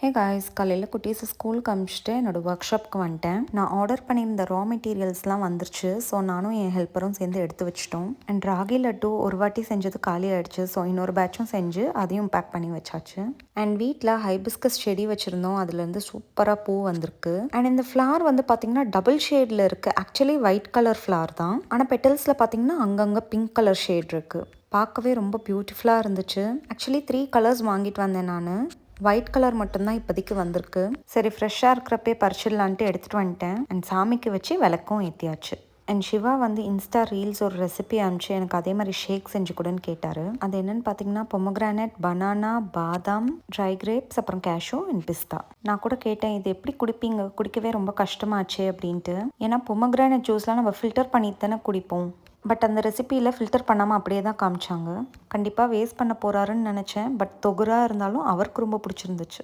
Hey guys, காலையில் குட்டீஸை ஸ்கூலுக்கு அனுப்பிச்சிட்டு என்னோடய ஒர்க் ஷாப்க்கு வந்துட்டேன். நான் ஆர்டர் பண்ணியிருந்த ரா மெட்டீரியல்ஸ்லாம் வந்துருச்சு. ஸோ நானும் என் ஹெல்ப்பரும் சேர்ந்து எடுத்து வச்சிட்டோம். அண்ட் ராகி லட்டு ஒரு வாட்டி செஞ்சது காலி ஆகிடுச்சு. ஸோ இன்னொரு பேட்சும் செஞ்சு அதையும் பேக் பண்ணி வச்சாச்சு. அண்ட் வீட்டில் ஹைபிஸ்கஸ் செடி வச்சுருந்தோம். அதுலேருந்து சூப்பராக பூ வந்திருக்கு. அண்ட் இந்த ஃப்ளார் வந்து பார்த்திங்கன்னா டபுள் ஷேடில் இருக்குது. ஆக்சுவலி ஒயிட் கலர் ஃப்ளார் தான், ஆனால் பெட்டல்ஸில் பார்த்திங்கன்னா அங்கங்கே பிங்க் கலர் ஷேட் இருக்குது. பார்க்கவே ரொம்ப பியூட்டிஃபுல்லாக இருந்துச்சு. ஆக்சுவலி 3 கலர்ஸ் வாங்கிட்டு வந்தேன் நான். ஒயிட் கலர் மட்டும்தான் இப்போதைக்கு வந்திருக்கு. சரி, ஃப்ரெஷ்ஷாக இருக்கிறப்பே பறிச்சிடலான்ட்டு எடுத்துகிட்டு வந்துட்டேன். அண்ட் சாமிக்கு வச்சு விளக்கும் ஏற்றியாச்சு. அண்ட் சிவா வந்து இன்ஸ்டா ரீல்ஸ் ஒரு ரெசிபி அனுப்பிச்சு எனக்கு அதே மாதிரி ஷேக் செஞ்சு கூடன்னு கேட்டார். அது என்னென்னு பார்த்தீங்கன்னா பொமோகிரானேட், பனானா, பாதாம், ட்ரை கிரேப்ஸ், அப்புறம் கேஷோ அண்ட் பிஸ்தா. நான் கூட கேட்டேன், இது எப்படி குடிப்பீங்க, குடிக்கவே ரொம்ப கஷ்டமாச்சு அப்படின்ட்டு. ஏன்னா பொமோகிரானேட் ஜூஸ்லாம் நம்ம ஃபில்டர் பண்ணிட்டு தானே குடிப்போம். பட் அந்த ரெசிப்பியில் ஃபில்டர் பண்ணாமல் அப்படியே தான் காமிச்சாங்க. கண்டிப்பாக வேஸ்ட் பண்ண போகிறாருன்னு நினச்சேன். பட் தொகுராக இருந்தாலும் அவருக்கு ரொம்ப பிடிச்சிருந்துச்சு.